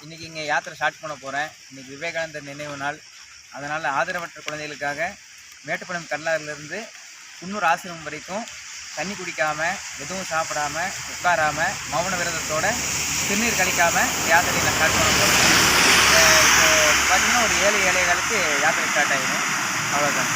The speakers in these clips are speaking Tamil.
இன்றைக்கி இங்கே யாத்திரை ஸ்டார்ட் பண்ண போகிறேன். இன்றைக்கி விவேகானந்தர் நினைவு நாள். அதனால் ஆதரவற்ற குழந்தைகளுக்காக மேட்டுப்பாளையம் கல்லாறிலிருந்து குன்னூர் ஆசிரமம் வரைக்கும் தண்ணி குடிக்காமல், எதுவும் சாப்பிடாமல், உட்காராமல், மௌன விரதத்தோடு திருநீர் கழிக்காமல் யாத்திரையை நான் ஸ்டார்ட் பண்ண போகிறேன். இப்போ பார்த்திங்கன்னா ஒரு 7-7:15 யாத்திரை ஸ்டார்ட் ஆகிடும். அவ்வளோதான்.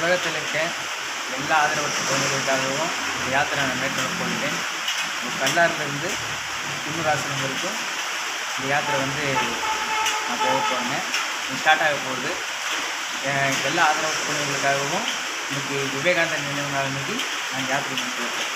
உலகத்தில் இருக்க எல்லா ஆதரவற்ற குழந்தைகளுக்காகவும் இந்த யாத்திரை நான் மேற்கொள்ள போகிறேன். கல்லாறிலிருந்து குன்னூர் ஆசிரமம் வரைக்கும் இந்த யாத்திரை நான் போக போகிறேங்க. ஸ்டார்ட் ஆக போகுது. எல்லா ஆதரவற்ற குழந்தைகளுக்காகவும் இன்றைக்கி விவேகானந்தர் நினைவு நாள் அன்றைக்கி நான் யாத்திரை மேற்கொள்கிறேன்.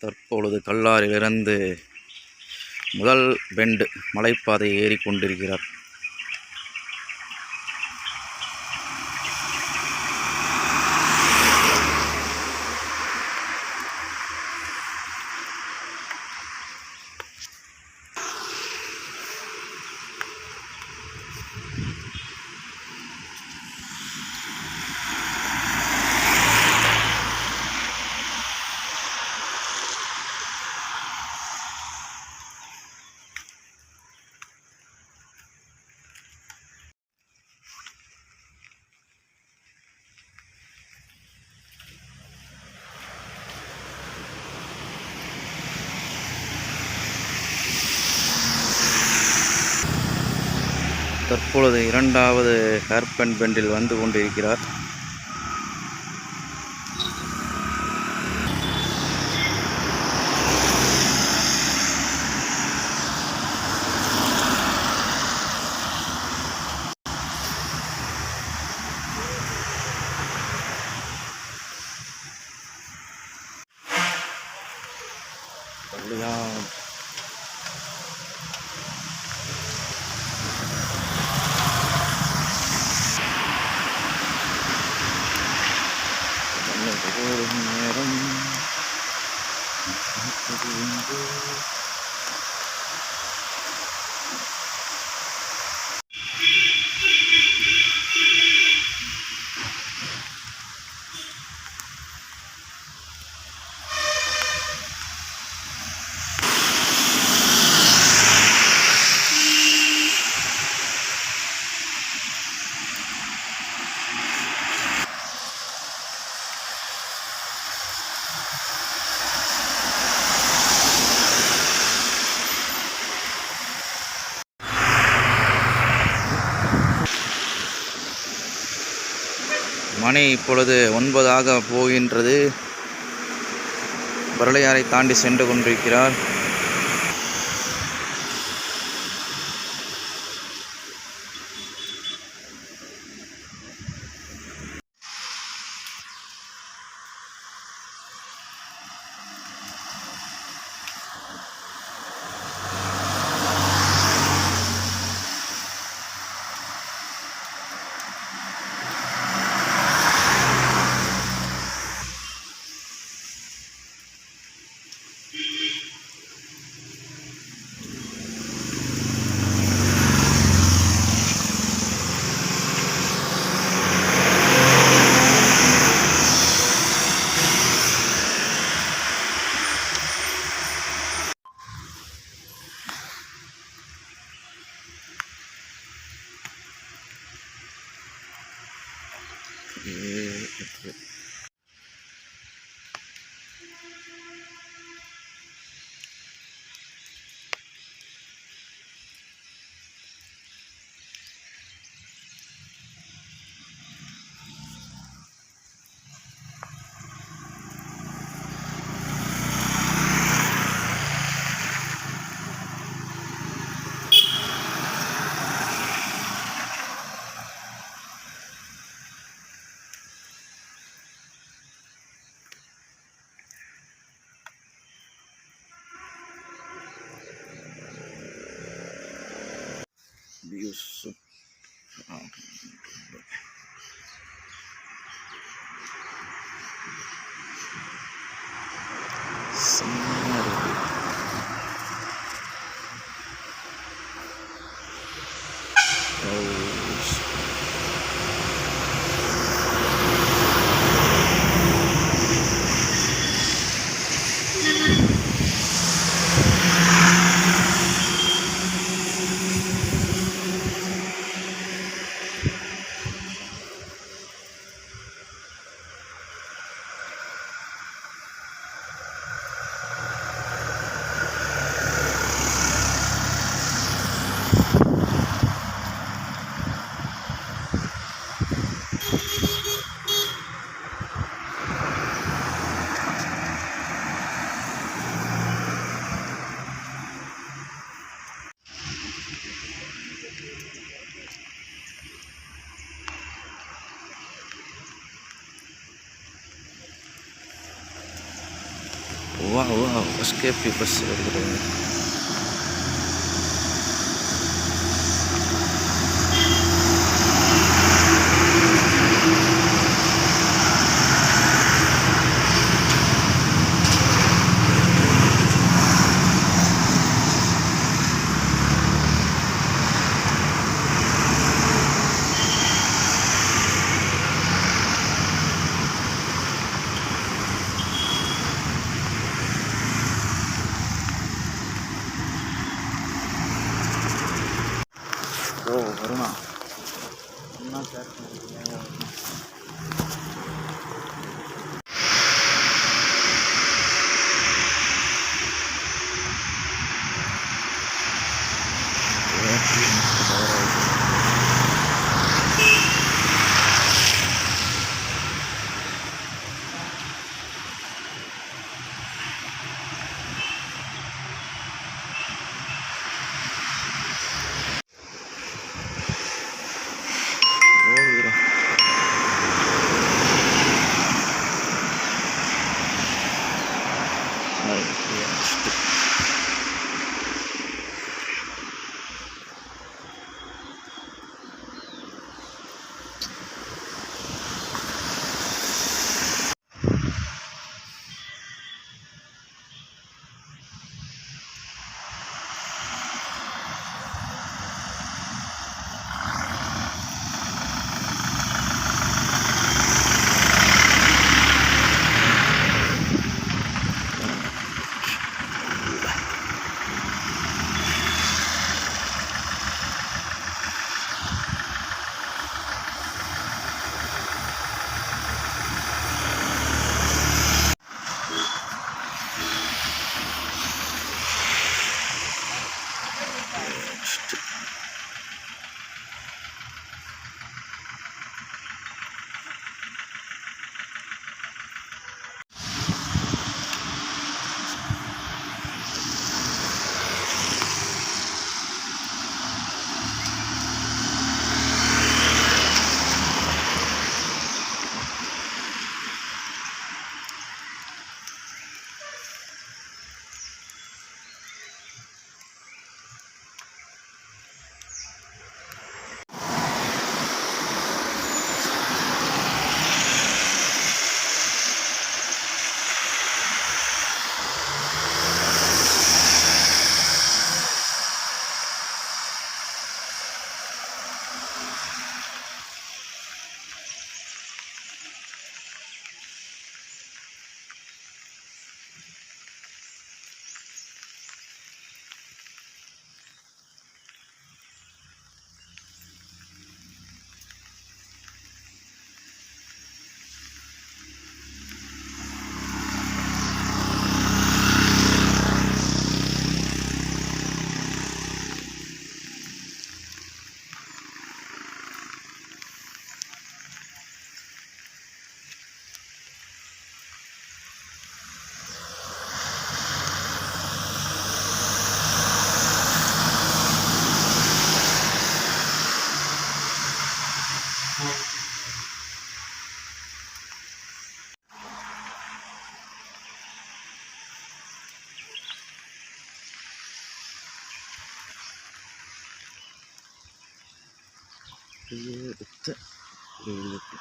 தற்பொழுது கல்லாறிலிருந்து முதல் பெண்ட் மலைப்பாதை ஏறிக்கொண்டிருக்கிறார். தற்பொழுது இரண்டாவது ஹேர்பன் பெண்டில் வந்து கொண்டிருக்கிறார். நேரம் மணி இப்பொழுது 9 போகின்றது. வரலையாரை தாண்டி சென்று கொண்டிருக்கிறார். Yusuf. Semeru. Terus. Wow, escape bebas sebenarnya. Oh, வருமா என்ன சார் எடுத்த கோயிலுக்கு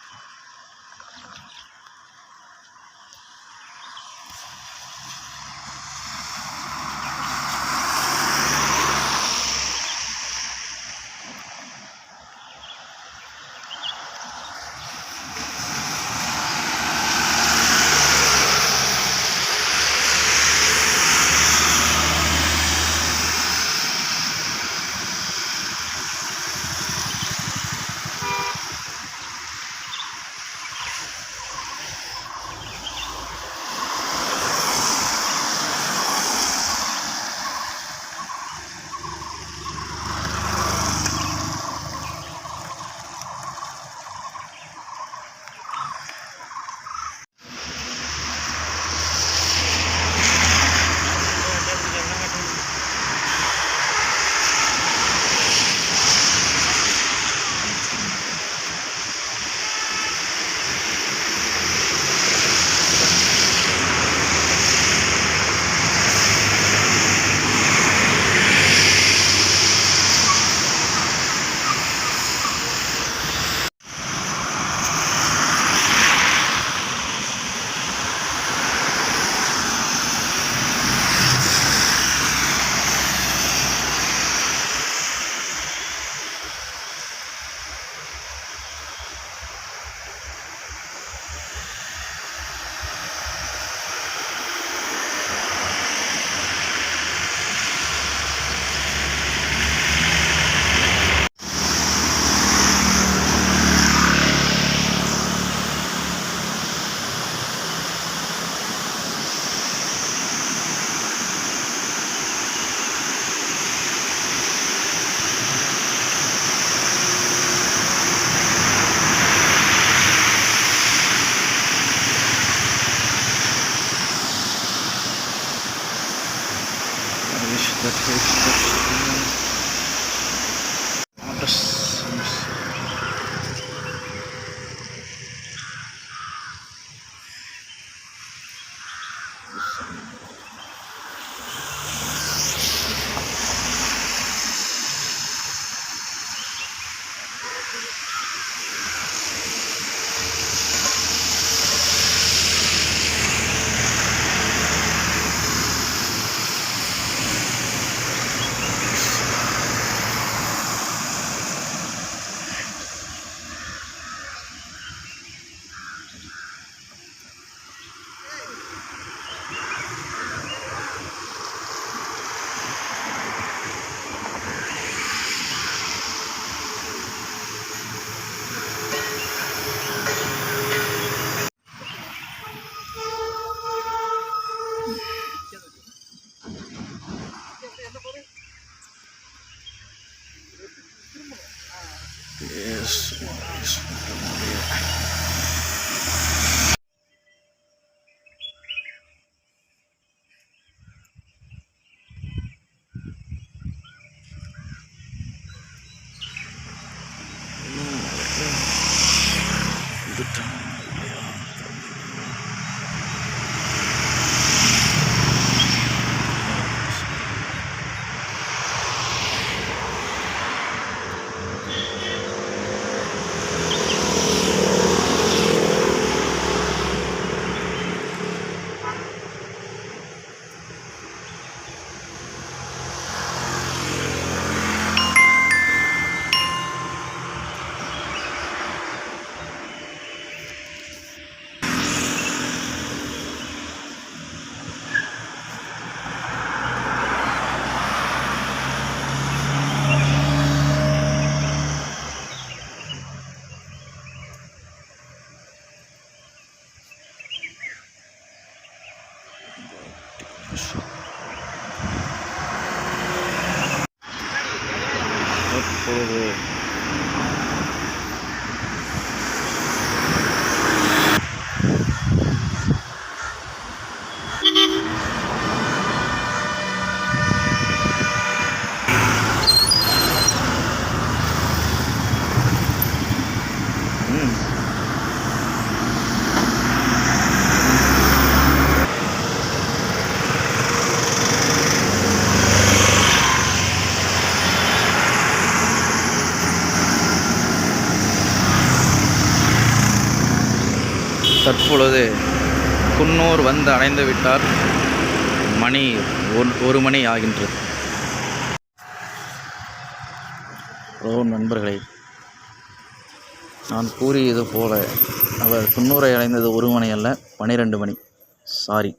அப்போது இப்பொழுது குன்னூர் வந்து அடைந்து விட்டார். மணி 1 மணி ஆகின்றது. நண்பர்களே, நான் கூறியது போல அவர் குன்னூரை அடைந்தது 1 மணி அல்ல, 12 மணி. சாரி.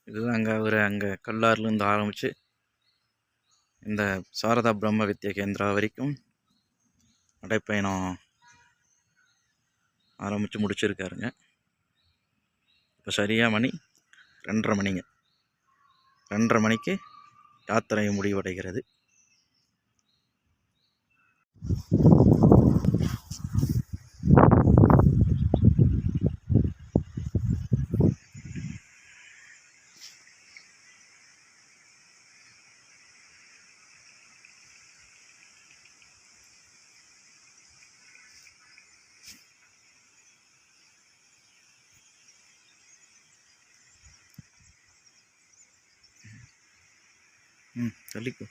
இதுதாங்க அவர் அங்கே கல்லாறுலேருந்து ஆரம்பித்து இந்த சாரதா பிரம்ம வித்யா கேந்திரா வரைக்கும் நடைப்பயணம் ஆரம்பித்து முடிச்சிருக்காருங்க. இப்போ சரியாக மணி 2:30 மணிங்க. 2:30 மணிக்கு யாத்திரை முடிவடைகிறது. தள்ளிக்கோ.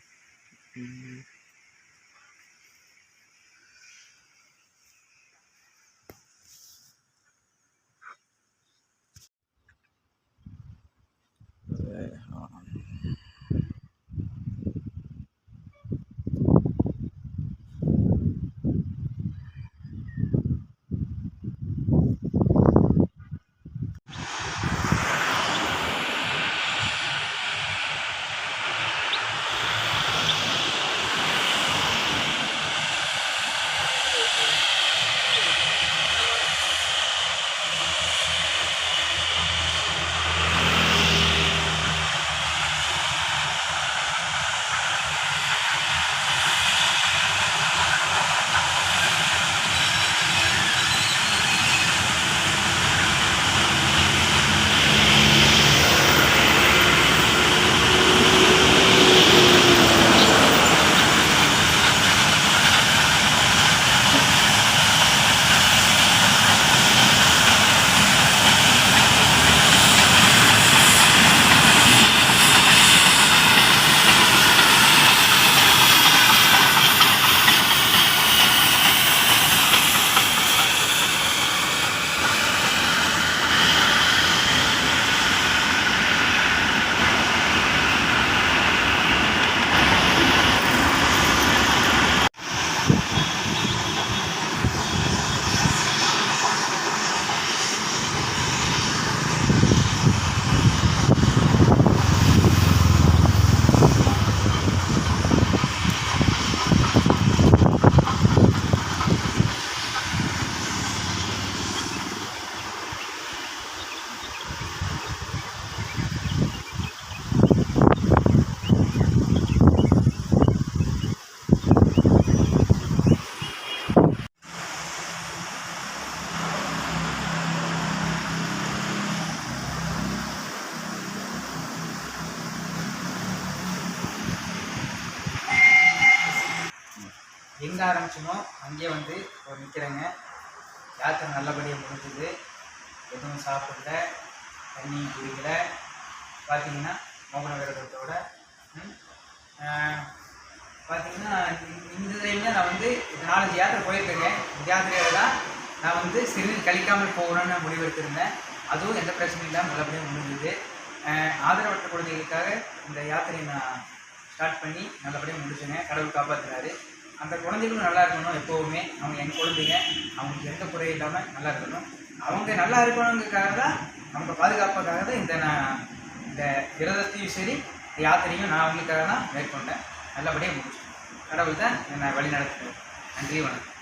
எங்கே ஆரம்பிச்சோமோ அங்கேயே வந்து ஒரு நிற்கிறேங்க. யாத்திரை நல்லபடியாக முடிஞ்சுது. எதுவும் சாப்பிடல, தண்ணி குடிக்கல. பார்த்தீங்கன்னா மௌன விரதத்தோட பார்த்தீங்கன்னா இந்த டைமில் நான் வந்து 4-5 யாத்திரை போயிருக்கேங்க. இந்த யாத்திரையில் தான் நான் வந்து சிறுநீர் கழிக்காமல் போகணும்னு முடிவெடுத்திருந்தேன். அதுவும் எந்த பிரச்சனையும் இல்லாமல் நல்லபடியாக முடிஞ்சுது. ஆதரவற்ற குழந்தைகளுக்காக இந்த யாத்திரையை நான் ஸ்டார்ட் பண்ணி நல்லபடியாக முடிச்சுங்க. கடவுள் காப்பாற்றுறாரு. அந்த குழந்தைகளும் நல்லா இருக்கணும். எப்போவுமே அவங்க என் குழந்தைங்க, அவங்களுக்கு எந்த குறையும் இல்லாமல் நல்லா இருக்கணும். அவங்க நல்லா இருக்கணுங்கிறதுக்காக தான், அவங்க பாதுகாப்புக்காக தான் இந்த விரதத்தையும் சரி யாத்திரையும் நான் அவங்களுக்காக தான் மேற்கொண்டேன். நல்லபடியாக முடிச்சேன். கடவுள் தான் என்னை வழி நடத்துகிறேன். நன்றி, வணக்கம்.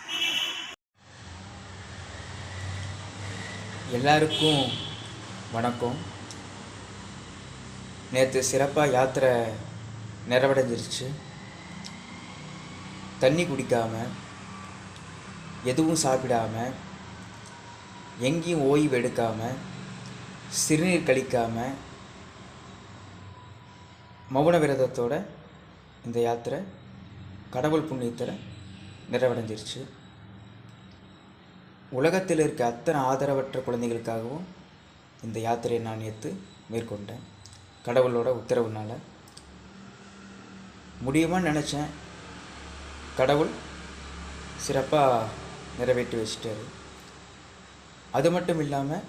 எல்லாருக்கும் வணக்கம். நேற்று சிறப்பாக யாத்திரை நிறைவடைஞ்சிருச்சு. தண்ணி குடிக்காமல், எதுவும் சாப்பிடாமல், எங்கேயும் ஓய்வு எடுக்காமல், சிறுநீர் கழிக்காமல், மௌன விரதத்தோட இந்த யாத்திரை கடவுள் புண்ணியத்தில் நிறைவடைஞ்சிருச்சு. உலகத்தில் இருக்க அத்தனை ஆதரவற்ற குழந்தைகளுக்காகவும் இந்த யாத்திரையை நான் நேற்று மேற்கொண்டேன். கடவுளோட உத்தரவுனால் முடியுமான்னு நினச்சேன். கடவுள் சிறப்பாக நிறைவேற்றி வச்சிட்டாரு. அது மட்டும் இல்லாமல்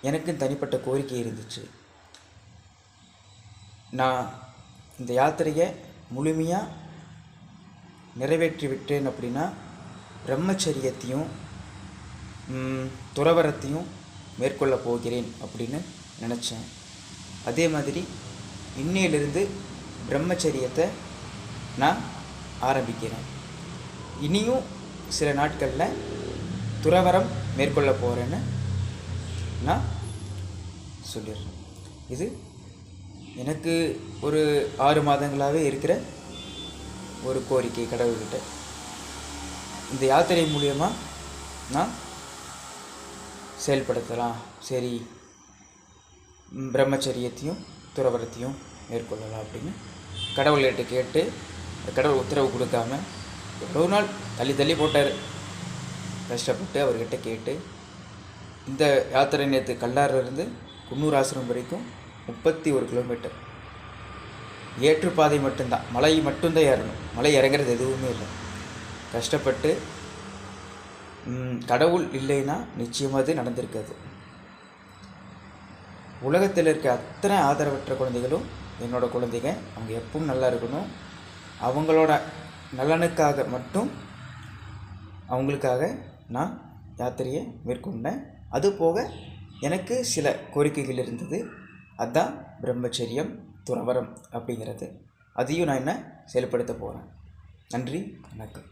எனக்கும் தனிப்பட்ட கோரிக்கை இருந்துச்சு. நான் இந்த யாத்திரையை முழுமையாக நிறைவேற்றி விட்டேன் அப்படின்னா பிரம்மச்சரியத்தையும் துறவரத்தையும் மேற்கொள்ள போகிறேன் அப்படின்னு நினச்சேன். அதே மாதிரி இன்னையிலிருந்து பிரம்மச்சரியத்தை நான் ஆரம்பிக்கிறேன். இனியும் சில நாட்களில் துறவரம் மேற்கொள்ள போகிறேன்னு நான் சொல்லிடுறேன். இது எனக்கு ஒரு 6 மாதங்களாகவே இருக்கிற ஒரு கோரிக்கை கடவுள்கிட்ட. இந்த யாத்திரை மூலியமாக நான் செயல்படுத்தலாம், சரி பிரம்மச்சரியத்தையும் துறவரத்தையும் மேற்கொள்ளலாம் அப்படின்னு கடவுள்கிட்ட கேட்டு, கடவுள் உத்தரவு கொடுக்காம எவ்வளோ நாள் தள்ளி போட்டார். கஷ்டப்பட்டு அவர்கிட்ட கேட்டு இந்த யாத்திரை நேற்று கல்லாரிலிருந்து குன்னூர் ஆசிரமம் வரைக்கும் 31 கிலோமீட்டர். ஏற்றுப்பாதை மட்டும்தான், மலை மட்டும்தான் ஏறணும், மலை இறங்குறது எதுவுமே இல்லை. கஷ்டப்பட்டு கடவுள் இல்லைன்னா நிச்சயமாக அது நடந்திருக்காது. உலகத்தில் இருக்க அத்தனை ஆதரவற்ற குழந்தைகளும் என்னோட குழந்தைங்க. அவங்க எப்பவும் நல்லா இருக்கணும். அவங்களோட நலனுக்காக மட்டும் அவங்களுக்காக நான் யாத்திரையை மேற்கொண்டேன். அது போக எனக்கு சில கோரிக்கைகள் இருந்தது. அதுதான் பிரம்மச்சரியம், துறவரம் அப்படிங்கிறது. அதையும் நான் என்ன செயல்படுத்த போகிறேன். நன்றி, வணக்கம்.